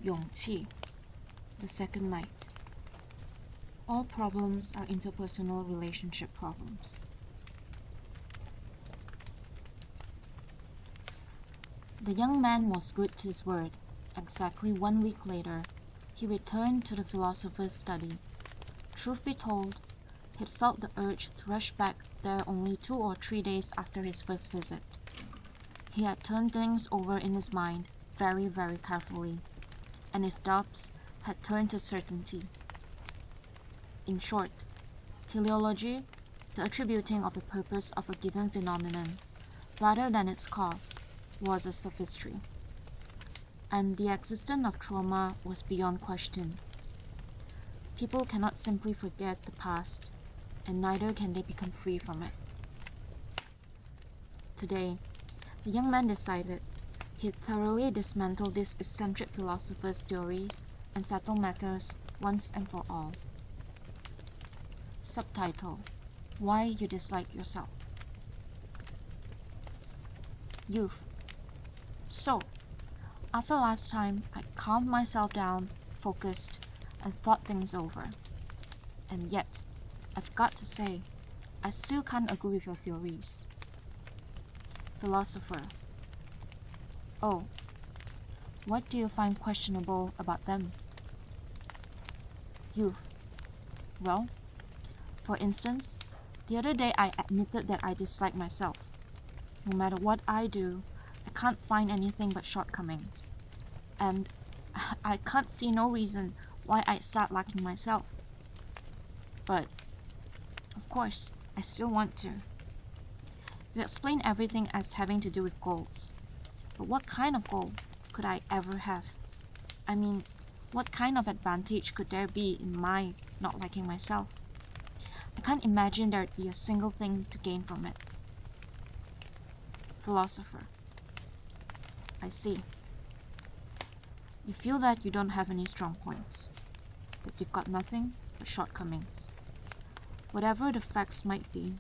𝗵𝗵, the second night. All problems are interpersonal relationship problems. The young man was good to his word. Exactly 1 week later, he returned to the philosopher's study. Truth be told, he had felt the urge to rush back there only 2 or 3 days after his first visit. He had turned things over in his mind very, very carefully, and his doubts had turned to certainty. In short, teleology, the attributing of the purpose of a given phenomenon, rather than its cause, was a sophistry. And the existence of trauma was beyond question. People cannot simply forget the past, and neither can they become free from it. Today, the young man decided he had thoroughly dismantled this eccentric philosopher's theories and settled matters once and for all. Subtitle: Why You Dislike Yourself. Youth. So, after last time, I calmed myself down, focused, and thought things over. And yet, I've got to say, I still can't agree with your theories. Philosopher. Oh, what do you find questionable about them? Youth. Well, for instance, the other day I admitted that I dislike myself. No matter what I do, I can't find anything but shortcomings. And I can't see no reason why I'd start liking myself. But, of course, I still want to. You explain everything as having to do with goals. But what kind of goal could I ever have? I mean, what kind of advantage could there be in my not liking myself? I can't imagine there'd be a single thing to gain from it. Philosopher. I see. You feel that you don't have any strong points, that you've got nothing but shortcomings. Whatever the facts might be,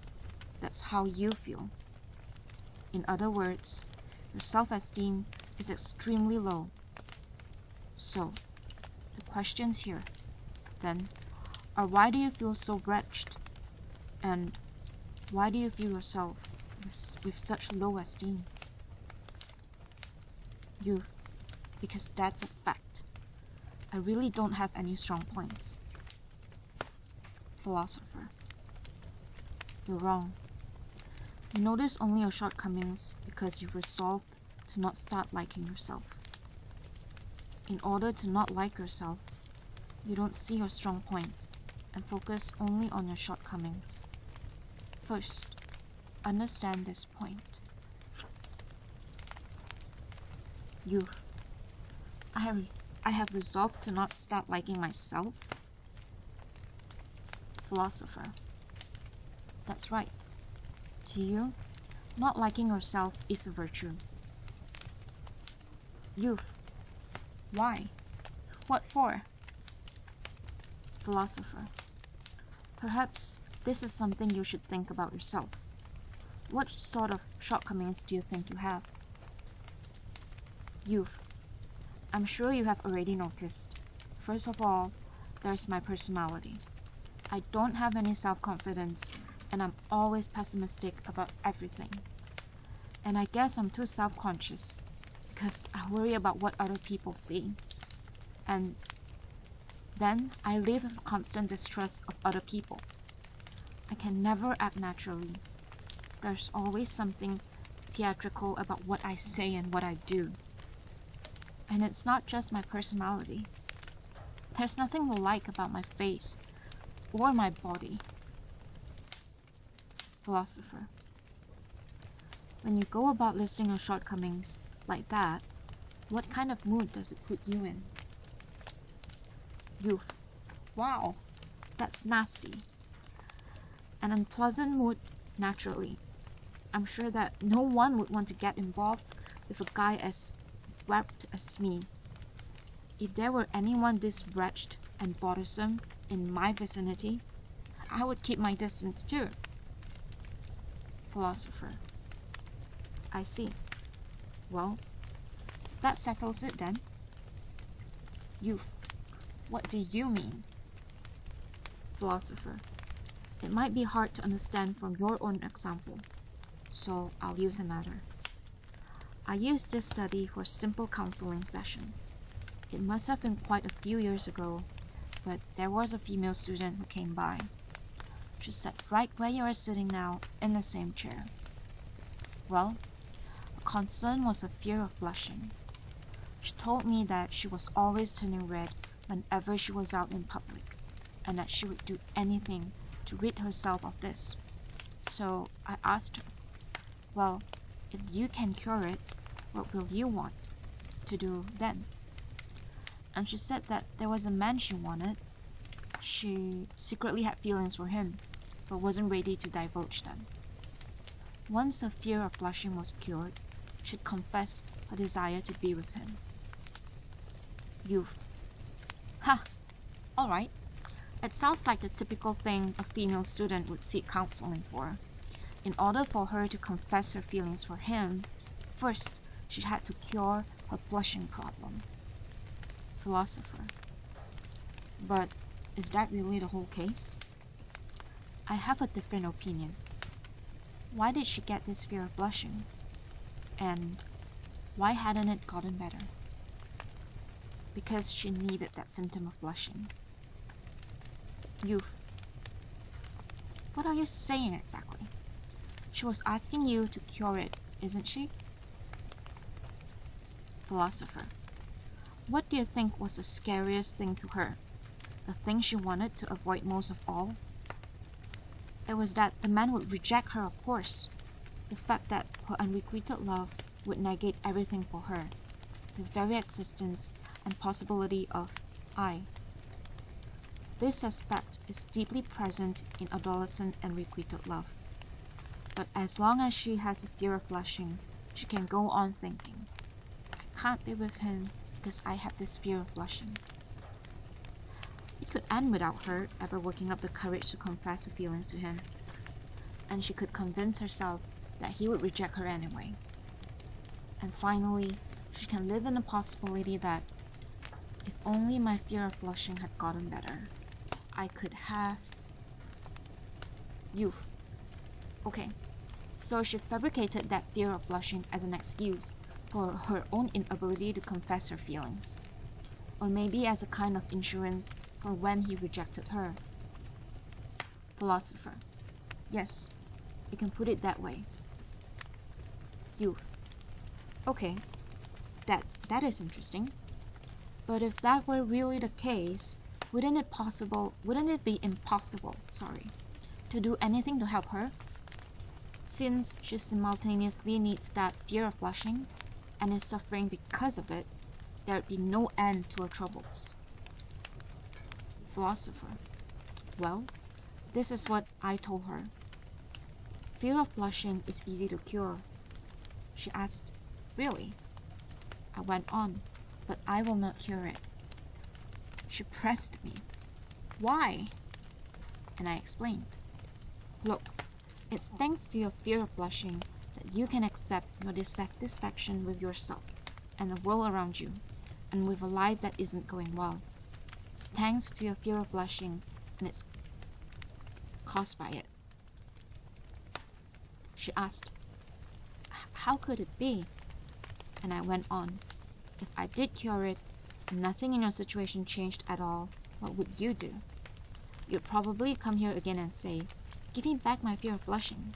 that's how you feel. In other words, your self-esteem is extremely low. So, the questions here, then, are why do you feel so wretched? And why do you view yourself with such low esteem? Youth. Because that's a fact. I really don't have any strong points. Philosopher. You're wrong. You notice only your shortcomings because you've resolved to not start liking yourself. In order to not like yourself, you don't see your strong points and focus only on your shortcomings. First, understand this point. Youth. I have resolved to not start liking myself. Philosopher. That's right. To you, not liking yourself is a virtue. Youth. Why? What for? Philosopher. Perhaps this is something you should think about yourself. What sort of shortcomings do you think you have? Youth. I'm sure you have already noticed. First of all, there's my personality. I don't have any self-confidence, and I'm always pessimistic about everything. And I guess I'm too self-conscious, because I worry about what other people see. And then I live with constant distrust of other people. I can never act naturally. There's always something theatrical about what I say and what I do. And it's not just my personality. There's nothing to like about my face or my body. Philosopher. When you go about listing your shortcomings like that, what kind of mood does it put you in? Youth. Wow, that's nasty. An unpleasant mood, naturally. I'm sure that no one would want to get involved with a guy as wrapped as me. If there were anyone this wretched and bothersome in my vicinity, I would keep my distance too. Philosopher. I see. Well, that settles it then. Youth. What do you mean? Philosopher. It might be hard to understand from your own example, so I'll use another. I used this study for simple counseling sessions. It must have been quite a few years ago, but there was a female student who came by. She sat right where you are sitting now, in the same chair. Well, her concern was a fear of blushing. She told me that she was always turning red whenever she was out in public, and that she would do anything to rid herself of this. So I asked her, well, if you can cure it, what will you want to do then? And she said that there was a man she wanted. She secretly had feelings for him, but wasn't ready to divulge them. Once her fear of blushing was cured, she'd confess her desire to be with him. Youth. Ha! Alright. It sounds like the typical thing a female student would seek counseling for. In order for her to confess her feelings for him, first she had to cure her blushing problem. Philosopher. But is that really the whole case? I have a different opinion. Why did she get this fear of blushing? And why hadn't it gotten better? Because she needed that symptom of blushing. Youth. What are you saying exactly? She was asking you to cure it, isn't she? Philosopher. What do you think was the scariest thing to her? The thing she wanted to avoid most of all? It was that the man would reject her, of course. The fact that her unrequited love would negate everything for her. The very existence and possibility of I. This aspect is deeply present in adolescent and requited love. But as long as she has a fear of blushing, she can go on thinking, I can't be with him because I have this fear of blushing. It could end without her ever working up the courage to confess her feelings to him, and she could convince herself that he would reject her anyway. And finally, she can live in the possibility that if only my fear of blushing had gotten better, I could have youth. Okay, so she fabricated that fear of blushing as an excuse for her own inability to confess her feelings, or maybe as a kind of insurance for when he rejected her. Philosopher. Yes, you can put it that way. Youth. Okay, that is interesting. But if that were really the case, wouldn't it be impossible, to do anything to help her? Since she simultaneously needs that fear of blushing and is suffering because of it, there would be no end to her troubles. Philosopher. Well, this is what I told her. Fear of blushing is easy to cure. She asked, really? I went on, but I will not cure it. She pressed me. Why? And I explained. Look, it's thanks to your fear of blushing that you can accept your dissatisfaction with yourself and the world around you, and with a life that isn't going well. It's thanks to your fear of blushing, and it's caused by it. She asked, how could it be? And I went on. If I did cure it, and nothing in your situation changed at all, what would you do? You'd probably come here again and say, give me back my fear of blushing.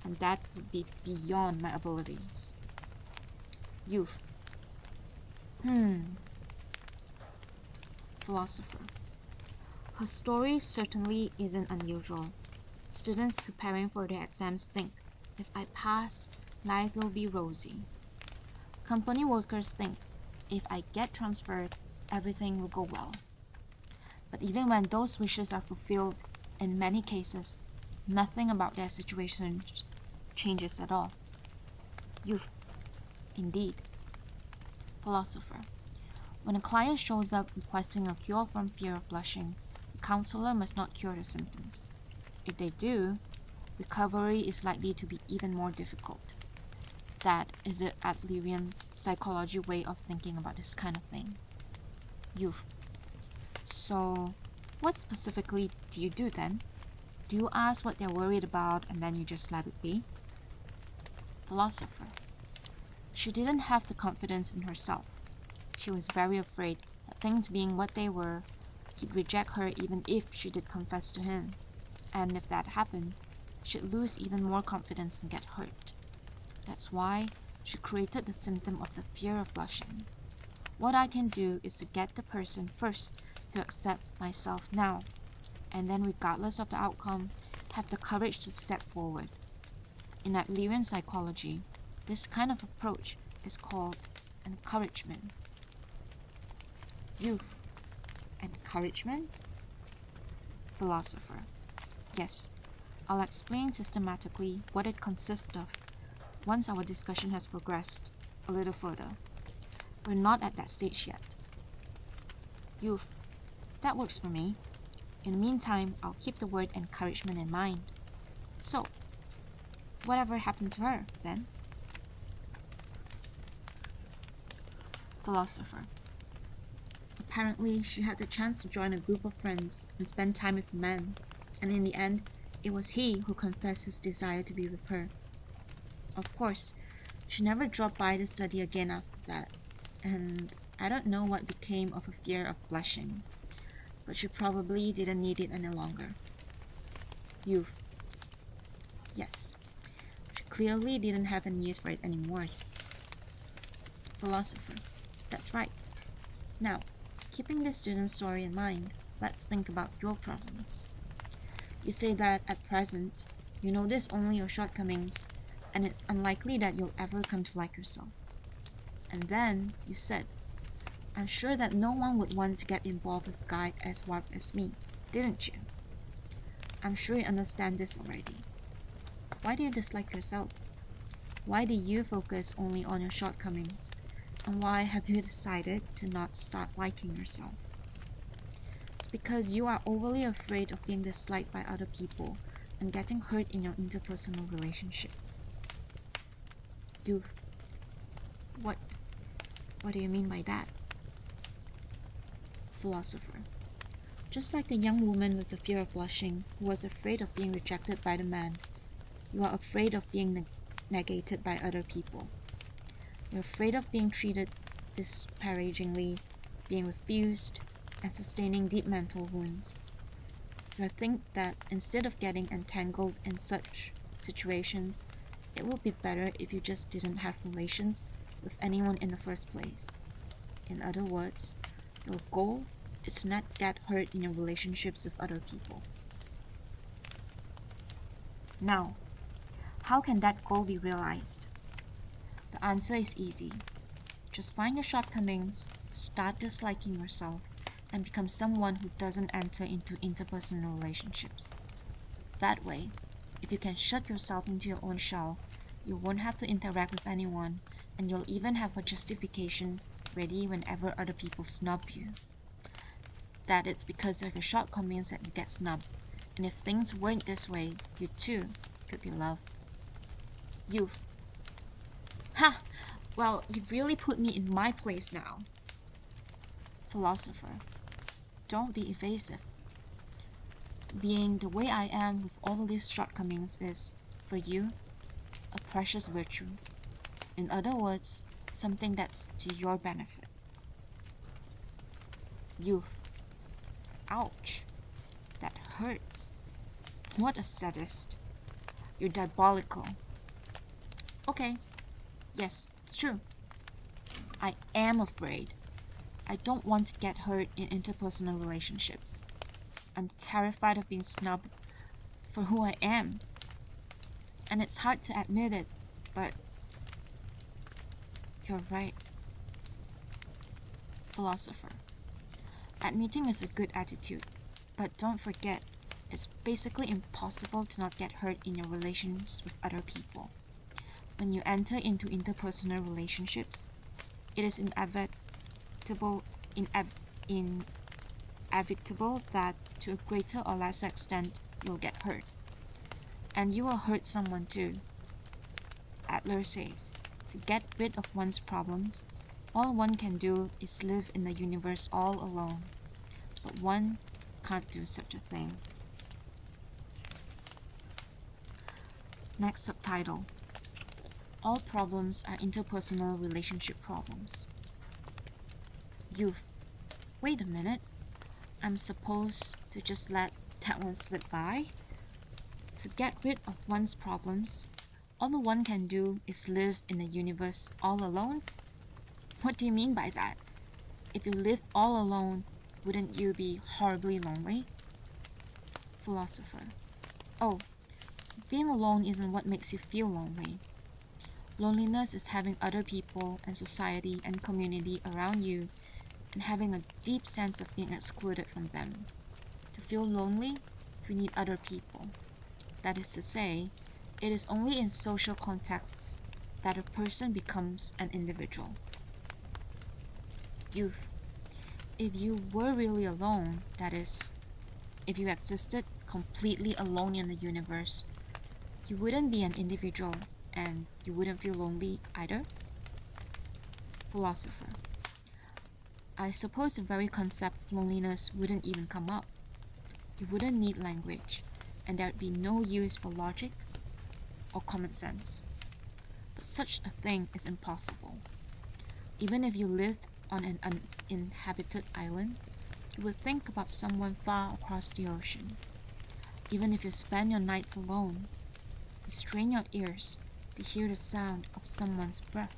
And that would be beyond my abilities. Youth. Philosopher. Her story certainly isn't unusual. Students preparing for their exams think, if I pass, life will be rosy. Company workers think, if I get transferred, everything will go well. But even when those wishes are fulfilled, in many cases, nothing about their situation changes at all. Youth. Indeed. Philosopher. When a client shows up requesting a cure from fear of blushing, the counselor must not cure the symptoms. If they do, recovery is likely to be even more difficult. That is the 𝗕𝗵𝗰𝗹𝗿𝗁 psychology way of thinking about this kind of thing. Youth. So, what specifically do you do then? Do you ask what they're worried about and then you just let it be? Philosopher. She didn't have the confidence in herself. She was very afraid that things being what they were, he'd reject her even if she did confess to him. And if that happened, she'd lose even more confidence and get hurt. That's why she created the symptom of the fear of blushing. What I can do is to get the person first to accept myself now, and then regardless of the outcome, have the courage to step forward. In Adlerian psychology, this kind of approach is called encouragement. Youth. Encouragement? Philosopher. Yes, I'll explain systematically what it consists of once our discussion has progressed a little further. We're not at that stage yet. Youth. That works for me. In the meantime, I'll keep the word encouragement in mind. So, whatever happened to her, then? Philosopher. Apparently, she had the chance to join a group of friends and spend time with the man, and in the end, it was he who confessed his desire to be with her. Of course, she never dropped by the study again after that, and I don't know what became of her fear of blushing, but she probably didn't need it any longer. Youth. Yes, she clearly didn't have any use for it anymore. Philosopher. That's right. Now, keeping the student's story in mind, let's think about your problems. You say that at present, you notice only your shortcomings, and it's unlikely that you'll ever come to like yourself. And then you said, I'm sure that no one would want to get involved with a guy as warped as me, didn't you? I'm sure you understand this already. Why do you dislike yourself? Why do you focus only on your shortcomings? And why have you decided to not start liking yourself? It's because you are overly afraid of being disliked by other people and getting hurt in your interpersonal relationships. Youth. What do you mean by that? Philosopher. Just like the young woman with the fear of blushing who was afraid of being rejected by the man, you are afraid of being negated by other people. You're afraid of being treated disparagingly, being refused, and sustaining deep mental wounds. You think that instead of getting entangled in such situations, it would be better if you just didn't have relations with anyone in the first place. In other words, your goal is to not get hurt in your relationships with other people. Now, how can that goal be realized? The answer is easy. Just find your shortcomings, start disliking yourself, and become someone who doesn't enter into interpersonal relationships. That way, if you can shut yourself into your own shell, you won't have to interact with anyone, and you'll even have a justification ready whenever other people snub you. That it's because of your shortcomings that you get snubbed, and if things weren't this way, you too could be loved. Youth. Ha! Well, you've really put me in my place now. Philosopher. Don't be evasive. Being the way I am with all these shortcomings is, for you, a precious virtue. In other words, something that's to your benefit. Youth. Ouch. That hurts. What a sadist. You're diabolical. Okay. Yes, it's true. I am afraid. I don't want to get hurt in interpersonal relationships. I'm terrified of being snubbed for who I am. And it's hard to admit it, but you're right. Philosopher. Admitting is a good attitude, but don't forget, it's basically impossible to not get hurt in your relations with other people. When you enter into interpersonal relationships, it is inevitable that to a greater or lesser extent you'll get hurt. And you will hurt someone too. Adler says, to get rid of one's problems, All one can do is live in the universe all alone, but one can't do such a thing. Next subtitle. All problems are interpersonal relationship problems. Youth. Wait a minute. I'm supposed to just let that one slip by? To get rid of one's problems, all the one can do is live in the universe all alone? What do you mean by that? If you lived all alone, wouldn't you be horribly lonely? Philosopher. Oh, being alone isn't what makes you feel lonely. Loneliness is having other people and society and community around you and having a deep sense of being excluded from them. To feel lonely, we need other people. That is to say, it is only in social contexts that a person becomes an individual. Youth. If you were really alone, that is, if you existed completely alone in the universe, you wouldn't be an individual and you wouldn't feel lonely either? Philosopher. I suppose the very concept of loneliness wouldn't even come up. You wouldn't need language, and there'd be no use for logic or common sense. But such a thing is impossible. Even if you lived on an uninhabited island, you would think about someone far across the ocean. Even if you spend your nights alone, you strain your ears to hear the sound of someone's breath.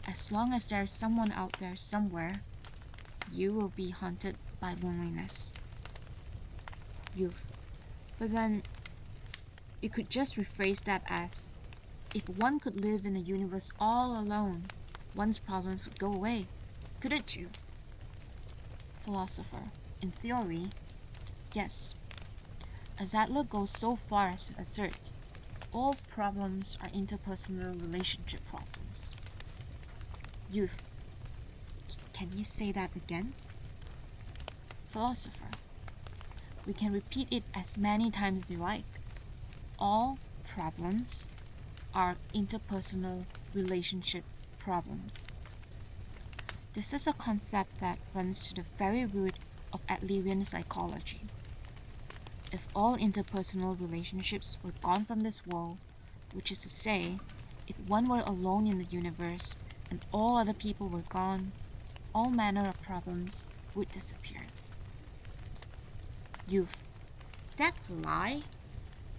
As long as there is someone out there somewhere, you will be haunted by loneliness. Youth. But then, you could just rephrase that as, if one could live in a universe all alone, one's problems would go away, couldn't you? Philosopher. In theory, yes. 𝗍𝗲 goes so far as to assert, all problems are interpersonal relationship problems. Youth. Can you say that again? Philosopher. We can repeat it as many times as you like. All problems are interpersonal relationship problems. This is a concept that runs to the very root of Adlerian psychology. If all interpersonal relationships were gone from this world, which is to say, if one were alone in the universe and all other people were gone, all manner of problems would disappear. Youth. That's a lie.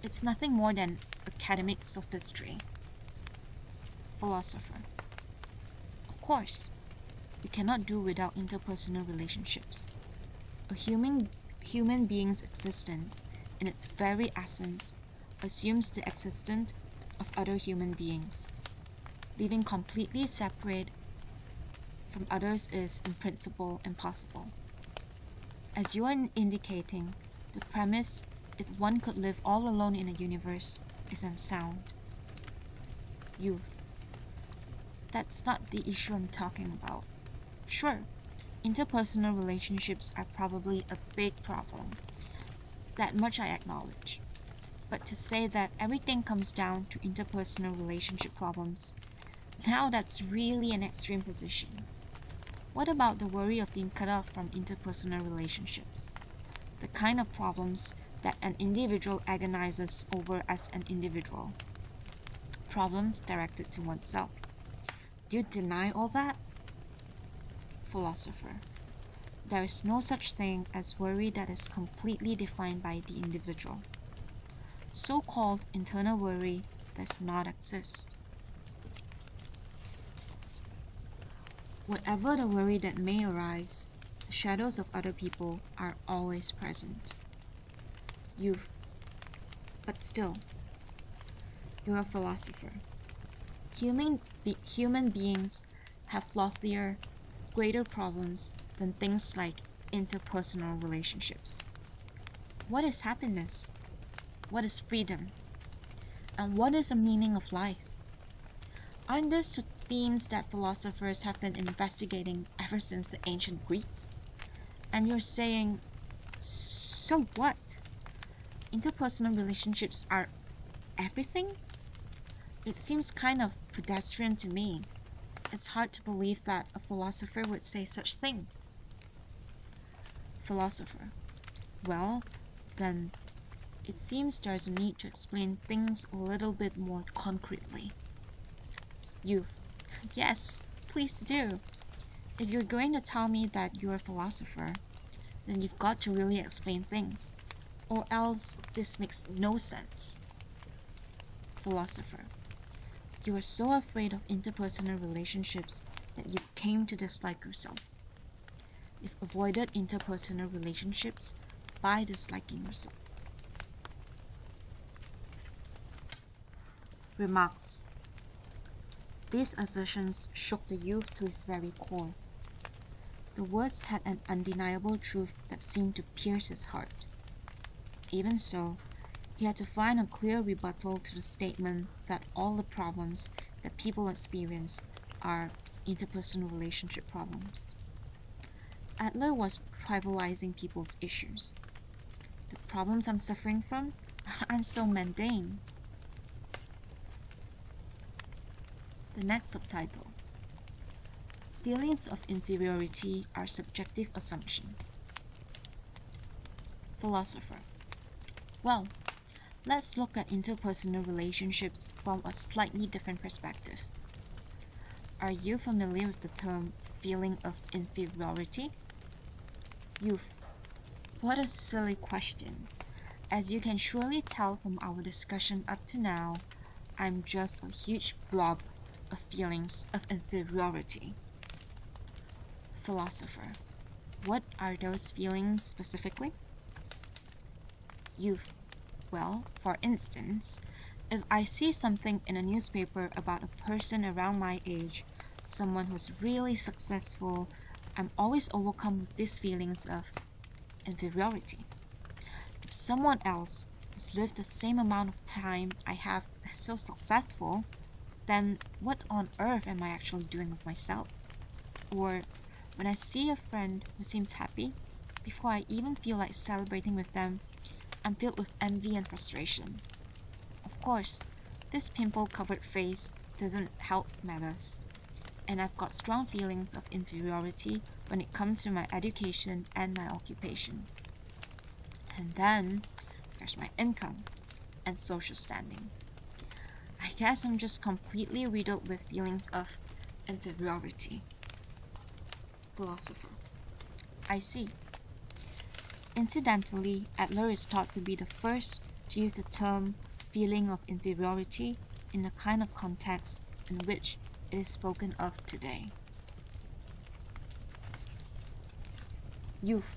It's nothing more than academic sophistry. Philosopher. Of course, we cannot do without interpersonal relationships. A human being's existence, in its very essence, assumes the existence of other human beings. Living completely separate from others is, in principle, impossible. As you are indicating, the premise, if one could live all alone in a universe, is unsound. Youth. That's not the issue I'm talking about. Sure, interpersonal relationships are probably a big problem. That much I acknowledge. But to say that everything comes down to interpersonal relationship problems, now that's really an extreme position. What about the worry of being cut off from interpersonal relationships? The kind of problems that an individual agonizes over as an individual. Problems directed to oneself. Do you deny all that? Philosopher. There is no such thing as worry that is completely defined by the individual. So-called internal worry does not exist. Whatever the worry that may arise, the shadows of other people are always present. Youth. But still, you're a philosopher. Human beings have loftier, greater problems than things like interpersonal relationships. What is happiness? What is freedom? And what is the meaning of life? Aren't these the themes that philosophers have been investigating ever since the ancient Greeks? And you're saying, so what? Interpersonal relationships are everything? It seems kind of pedestrian to me. It's hard to believe that a philosopher would say such things. Philosopher. Well, then, it seems there's a need to explain things a little bit more concretely. Youth. Yes, please do. If you're going to tell me that you're a philosopher, then you've got to really explain things, or else this makes no sense. Philosopher. You are so afraid of interpersonal relationships that you came to dislike yourself. You've avoided interpersonal relationships by disliking yourself. Remarks. These assertions shook the youth to his very core. The words had an undeniable truth that seemed to pierce his heart. Even so, he had to find a clear rebuttal to the statement that all the problems that people experience are interpersonal relationship problems. Adler was trivializing people's issues. The problems I'm suffering from aren't so mundane. The next subtitle. Feelings of inferiority are subjective assumptions. Philosopher. Well, let's look at interpersonal relationships from a slightly different perspective. Are you familiar with the term feeling of inferiority? Youth. What a silly question. As you can surely tell from our discussion up to now, I'm just a huge blob of feelings of inferiority. Philosopher. What are those feelings specifically? Youth. Well, for instance, if I see something in a newspaper about a person around my age, someone who's really successful, I'm always overcome with these feelings of inferiority. If someone else who's lived the same amount of time I have is so successful, then what on earth am I actually doing with myself? Or when I see a friend who seems happy, before I even feel like celebrating with them, I'm filled with envy and frustration. Of course, this pimple-covered face doesn't help matters, and I've got strong feelings of inferiority when it comes to my education and my occupation. And then there's my income and social standing. I guess I'm just completely riddled with feelings of inferiority. Philosopher. I see. Incidentally, Adler is thought to be the first to use the term feeling of inferiority in the kind of context in which it is spoken of today. Youth.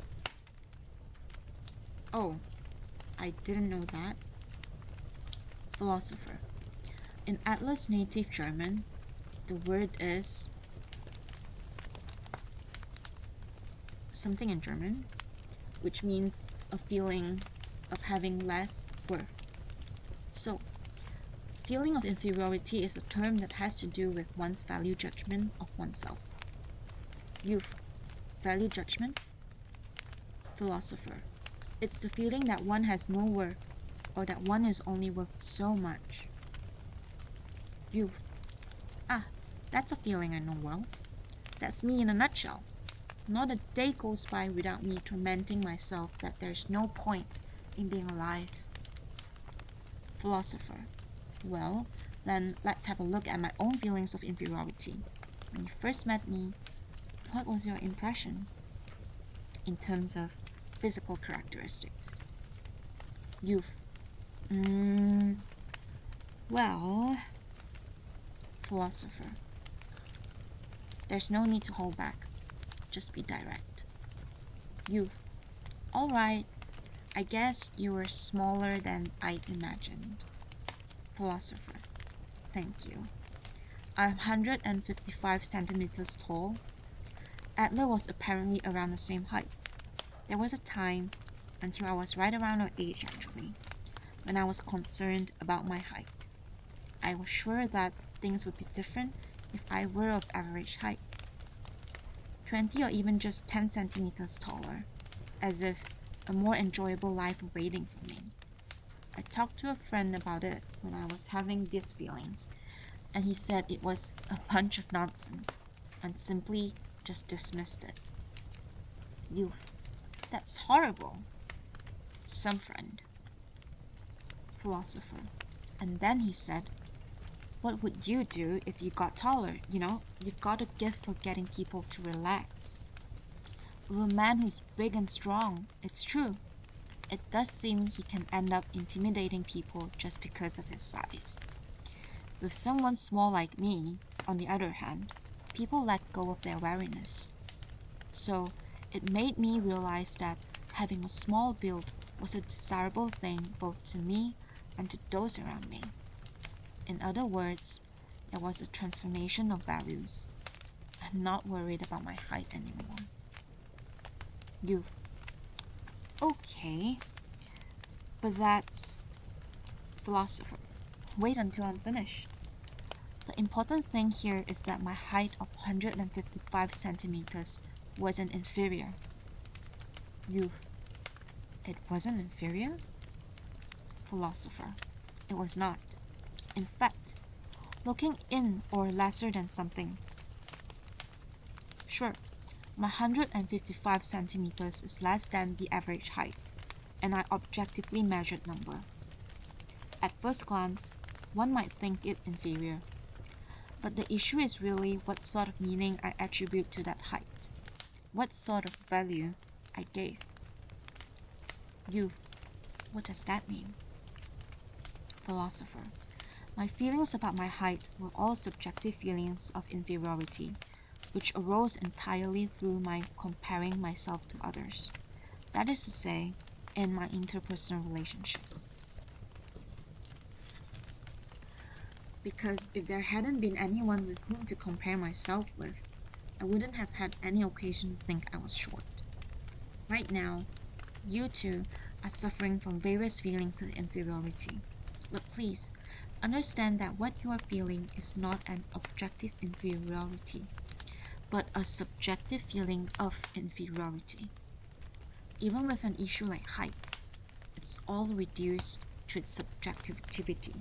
Oh, I didn't know that. Philosopher. In Adler's native German, the word is something in German, which means a feeling of having less worth. So, feeling of inferiority is a term that has to do with one's value judgment of oneself. Youth. Value judgment? Philosopher. It's the feeling that one has no worth, or that one is only worth so much. Youth. Ah, that's a feeling I know well. That's me in a nutshell. Not a day goes by without me tormenting myself that there's no point in being alive. Philosopher. Well, then let's have a look at my own feelings of inferiority. When you first met me, what was your impression in terms of physical characteristics? Youth. Well... Philosopher. There's no need to hold back. Just be direct. Youth. Alright, I guess you were smaller than I imagined. Philosopher. Thank you. I'm 155 centimeters tall. Adler was apparently around the same height. There was a time, until I was right around her age actually, when I was concerned about my height. I was sure that things would be different if I were of average height. 20 or even just 10 centimeters taller, as if a more enjoyable life waiting for me. I talked to a friend about it when I was having these feelings, and he said it was a bunch of nonsense and simply just dismissed it. That's horrible. Some friend. Philosopher. And then he said, what would you do if you got taller? You've got a gift for getting people to relax. With a man who's big and strong, it's true. It does seem he can end up intimidating people just because of his size. With someone small like me, on the other hand, people let go of their wariness. So it made me realize that having a small build was a desirable thing both to me and to those around me. In other words, there was a transformation of values. I'm not worried about my height anymore. Okay, but that's... Philosopher. Wait until I'm finished. The important thing here is that my height of 155 centimeters wasn't inferior. It wasn't inferior? Philosopher. It was not. In fact, looking in or lesser than something. Sure, my 155 centimeters is less than the average height, and I objectively measured number. At first glance, one might think it inferior. But the issue is really what sort of meaning I attribute to that height. What sort of value I gave. What does that mean? Philosopher. My feelings about my height were all subjective feelings of inferiority, which arose entirely through my comparing myself to others. That is to say, in my interpersonal relationships. Because if there hadn't been anyone with whom to compare myself with, I wouldn't have had any occasion to think I was short. Right now, you two are suffering from various feelings of inferiority. But please, understand that what you are feeling is not an objective inferiority, but a subjective feeling of inferiority. Even with an issue like height, it's all reduced to its subjectivity.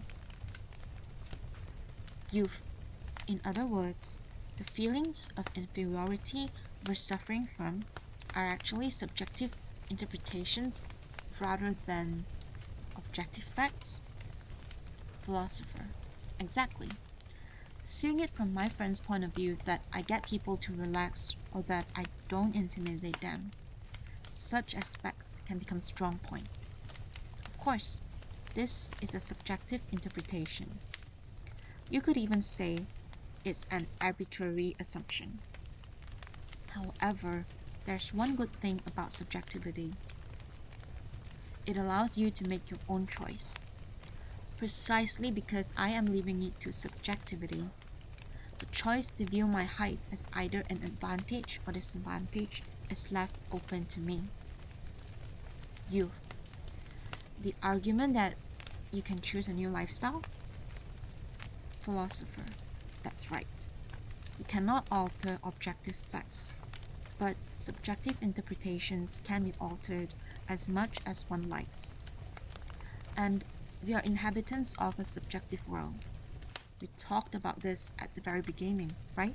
In other words, the feelings of inferiority we're suffering from are actually subjective interpretations rather than objective facts? Philosopher. Exactly. Seeing it from my friend's point of view that I get people to relax or that I don't intimidate them, such aspects can become strong points. Of course, this is a subjective interpretation. You could even say it's an arbitrary assumption. However, there's one good thing about subjectivity. It allows you to make your own choice. Precisely because I am leaving it to subjectivity, the choice to view my height as either an advantage or disadvantage is left open to me. The argument that you can choose a new lifestyle? Philosopher. That's right. You cannot alter objective facts, but subjective interpretations can be altered as much as one likes. And we are inhabitants of a subjective world. We talked about this at the very beginning, right?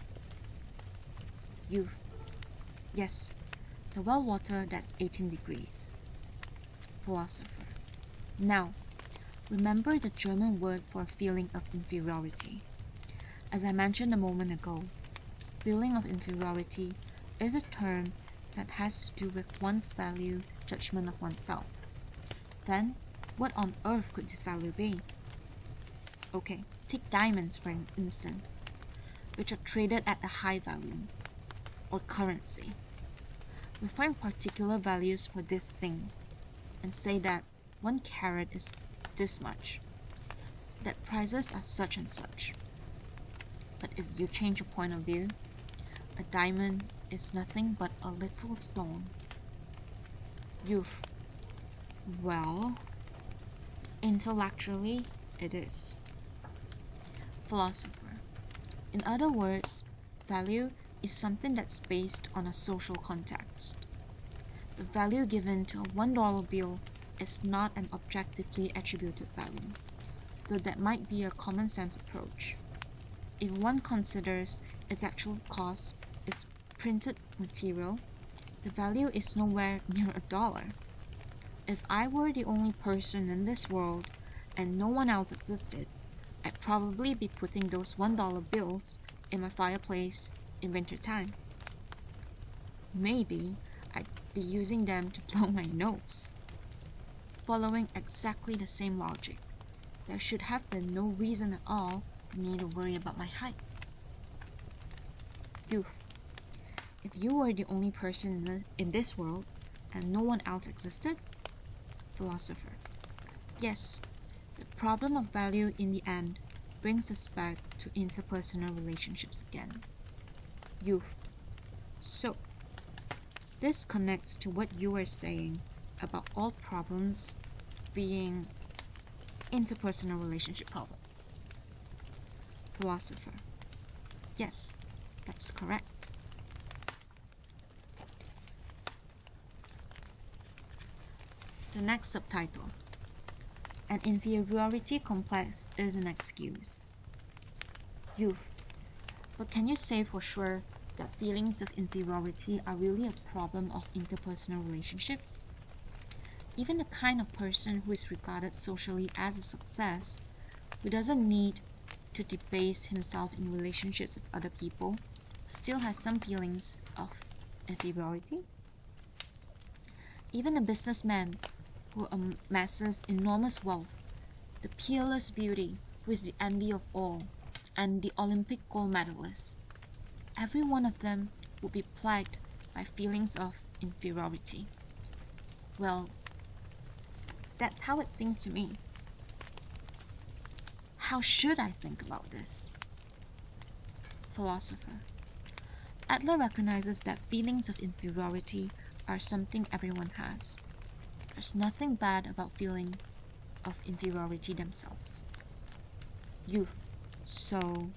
Yes, the well water that's 18 degrees. Philosopher. Now, remember the German word for feeling of inferiority. As I mentioned a moment ago, feeling of inferiority is a term that has to do with one's value, judgment of oneself. Then, what on earth could this value be? Okay, take diamonds for instance, which are traded at a high value, or currency. We find particular values for these things, and say that 1 carat is this much, that prices are such and such. But if you change your point of view, a diamond is nothing but a little stone. Well, intellectually, it is. Philosopher. In other words, value is something that's based on a social context. The value given to a $1 bill is not an objectively attributed value, though that might be a common sense approach. if one considers its actual cost is printed material, the value is nowhere near $1. If I were the only person in this world and no one else existed, I'd probably be putting those $1 bills in my fireplace in winter time. Maybe I'd be using them to blow my nose. Following exactly the same logic, there should have been no reason at all for me to worry about my height. Youth. If you were the only person in this world and no one else existed? Philosopher. Yes, the problem of value in the end brings us back to interpersonal relationships again. Youth. So, this connects to what you were saying about all problems being interpersonal relationship problems. Philosopher. Yes, that's correct. The next subtitle. An inferiority complex is an excuse. Youth. But can you say for sure that feelings of inferiority are really a problem of interpersonal relationships? Even the kind of person who is regarded socially as a success, who doesn't need to debase himself in relationships with other people, still has some feelings of inferiority? Even a businessman who amasses enormous wealth, the peerless beauty who is the envy of all, and the Olympic gold medalist, every one of them would be plagued by feelings of inferiority. Well, that's how it seems to me. How should I think about this? Philosopher. Adler recognizes that feelings of inferiority are something everyone has. There's nothing bad about feeling of inferiority themselves. Youth. So,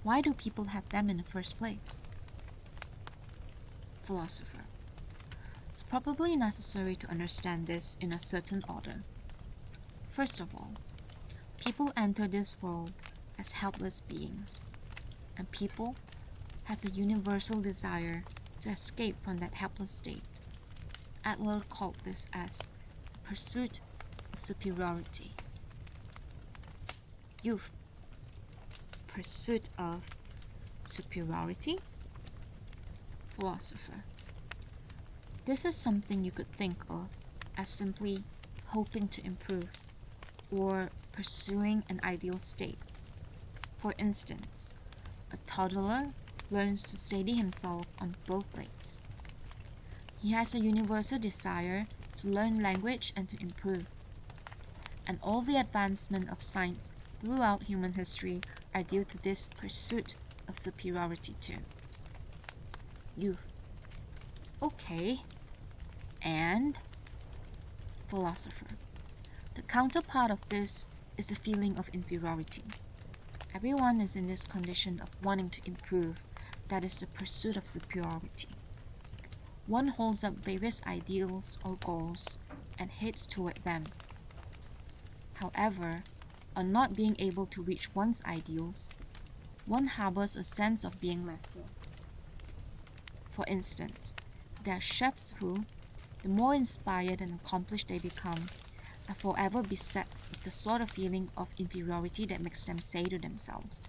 why do people have them in the first place? Philosopher. It's probably necessary to understand this in a certain order. First of all, people enter this world as helpless beings, and people have the universal desire to escape from that helpless state. Adler called this as the pursuit of superiority. Youth. Pursuit of superiority? Philosopher. This is something you could think of as simply hoping to improve or pursuing an ideal state. For instance, a toddler learns to steady himself on both legs. He has a universal desire to learn language and to improve. And all the advancement of science throughout human history are due to this pursuit of superiority too. Youth. Okay. And? Philosopher. The counterpart of this is the feeling of inferiority. Everyone is in this condition of wanting to improve, that is the pursuit of superiority. One holds up various ideals or goals and heads toward them. However, on not being able to reach one's ideals, one harbors a sense of being lesser. For instance, there are chefs who, the more inspired and accomplished they become, are forever beset with the sort of feeling of inferiority that makes them say to themselves,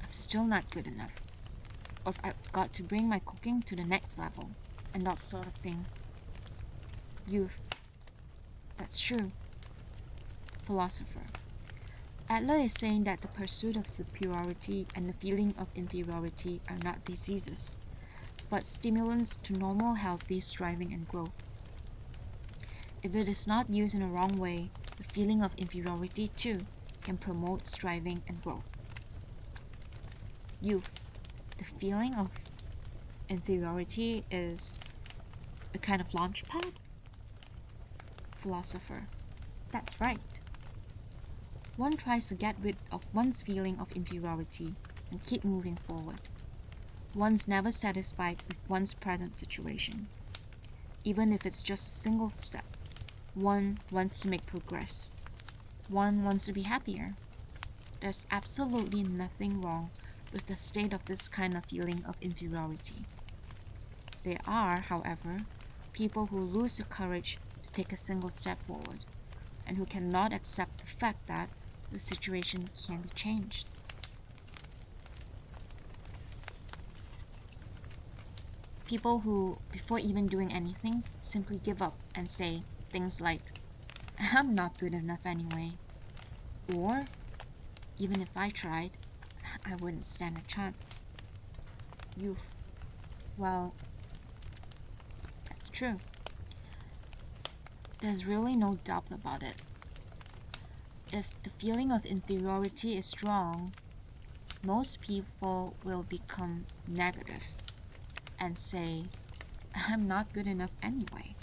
I'm still not good enough, or I've got to bring my cooking to the next level, and that sort of thing. Youth. That's true. Philosopher. Adler is saying that the pursuit of superiority and the feeling of inferiority are not diseases, but stimulants to normal healthy striving and growth. If it is not used in a wrong way, the feeling of inferiority too can promote striving and growth. Youth. The feeling of inferiority is a kind of launch pad? Philosopher. That's right. One tries to get rid of one's feeling of inferiority and keep moving forward. One's never satisfied with one's present situation. Even if it's just a single step, one wants to make progress. One wants to be happier. there's absolutely nothing wrong with the state of this kind of feeling of inferiority. There are, however, people who lose the courage to take a single step forward, and who cannot accept the fact that the situation can be changed. People who, before even doing anything, simply give up and say things like, "I'm not good enough anyway," or, "Even if I tried, I wouldn't stand a chance." Youth. Well, that's true. There's really no doubt about it. If the feeling of inferiority is strong, most people will become negative and say, "I'm not good enough anyway,"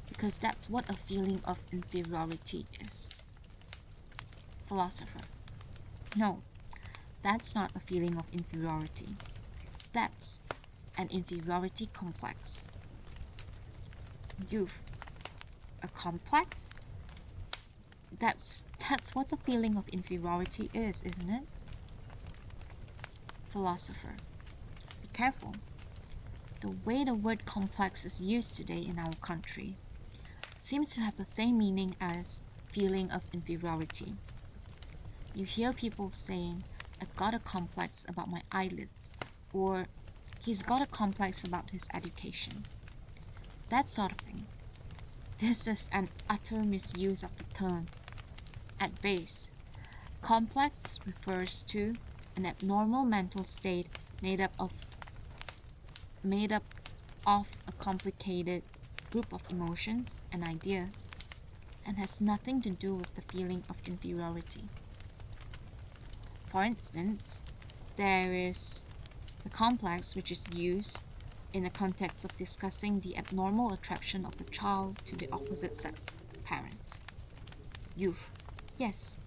because that's what a feeling of inferiority is. Philosopher. No, that's not a feeling of inferiority. That's an inferiority complex. Youth. A complex? That's what the feeling of inferiority is, isn't it? Philosopher. Be careful. The way the word complex is used today in our country seems to have the same meaning as feeling of inferiority. You hear people saying, "I've got a complex about my eyelids," or "he's got a complex about his education." That sort of thing. This is an utter misuse of the term. At base, complex refers to an abnormal mental state made up of a complicated group of emotions and ideas, and has nothing to do with the feeling of inferiority. For instance, there is the complex which is used in the context of discussing the abnormal attraction of the child to the opposite sex parent. Youth. Yes.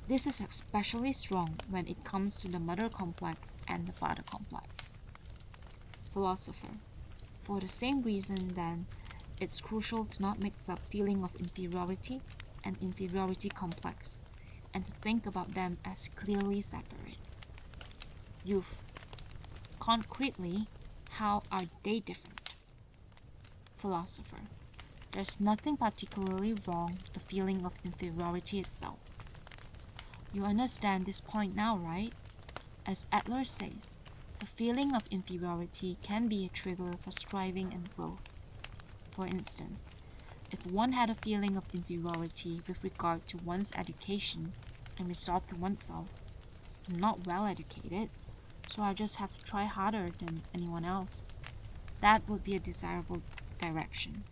This is especially strong when it comes to the mother complex and the father complex. Philosopher. For the same reason, then, it's crucial to not mix up feeling of inferiority and inferiority complex, and to think about them as clearly separate. Youth. Concretely, how are they different? Philosopher. There's nothing particularly wrong with the feeling of inferiority itself. You understand this point now, right? As Adler says, the feeling of inferiority can be a trigger for striving and growth. For instance, if one had a feeling of inferiority with regard to one's education and resolved to oneself, "I'm not well educated, so I just have to try harder than anyone else," that would be a desirable direction.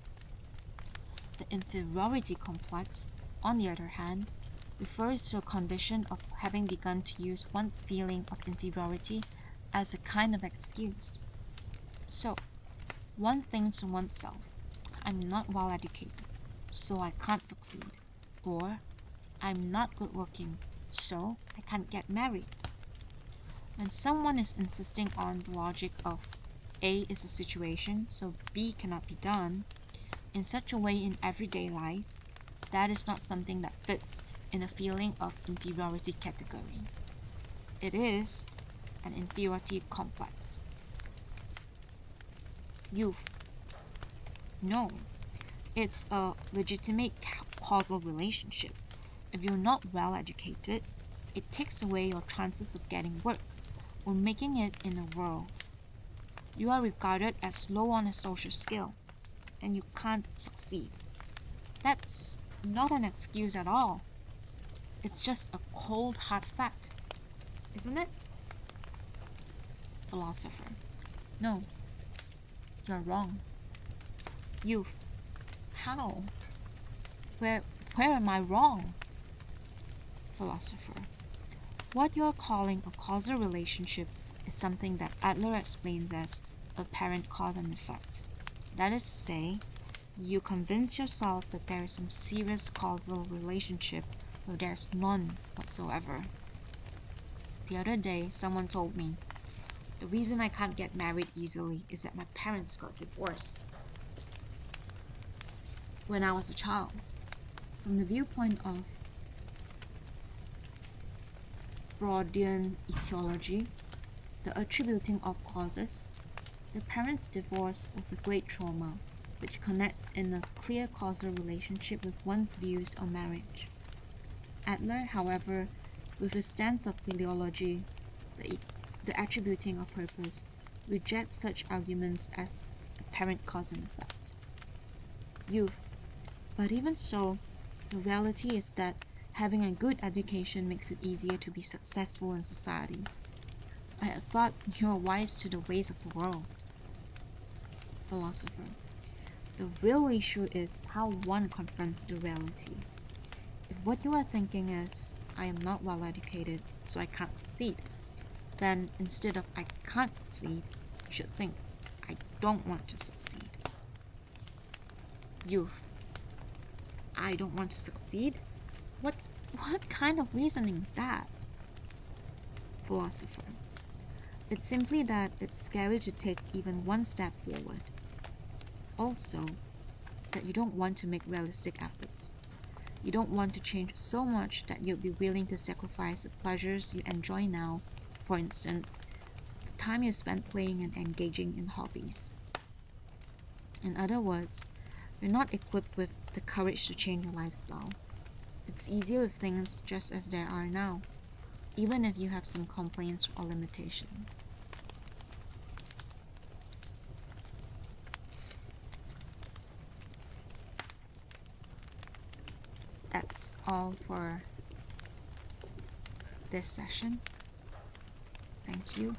The inferiority complex, on the other hand, refers to a condition of having begun to use one's feeling of inferiority as a kind of excuse. So, one thinks to oneself, "I'm not well educated, so I can't succeed," or "I'm not good looking, so I can't get married." When someone is insisting on the logic of A is a situation, so B cannot be done, in such a way in everyday life, that is not something that fits in a feeling of inferiority category. It is an inferiority complex. Youth. No, it's a legitimate causal relationship. If you're not well educated, it takes away your chances of getting work or making it in the world. You are regarded as low on a social scale, and you can't succeed. That's not an excuse at all. It's just a cold, hard fact, isn't it? Philosopher. No, you're wrong. Youth. How? Where am I wrong? Philosopher. What you're calling a causal relationship is something that Adler explains as apparent cause and effect. That is to say, you convince yourself that there is some serious causal relationship where there's none whatsoever. The other day, someone told me, the reason I can't get married easily is that my parents got divorced when I was a child. From the viewpoint of Freudian etiology, the attributing of causes, the parents' divorce was a great trauma, which connects in a clear causal relationship with one's views on marriage. Adler, however, with his stance of teleology, the attributing of purpose, rejects such arguments as apparent cause and effect. Youth. But even so, the reality is that having a good education makes it easier to be successful in society. I had thought you are wise to the ways of the world. Philosopher. The real issue is how one confronts the reality. If what you are thinking is, I am not well educated, so I can't succeed, then instead of I can't succeed, you should think, I don't want to succeed. Youth. I don't want to succeed? What kind of reasoning is that? Philosopher. It's simply that it's scary to take even one step forward. Also, that you don't want to make realistic efforts. You don't want to change so much that you'll be willing to sacrifice the pleasures you enjoy now, for instance, the time you spend playing and engaging in hobbies. In other words, you're not equipped with the courage to change your lifestyle. It's easier with things just as they are now, even if you have some complaints or limitations. That's all for this session. Thank you.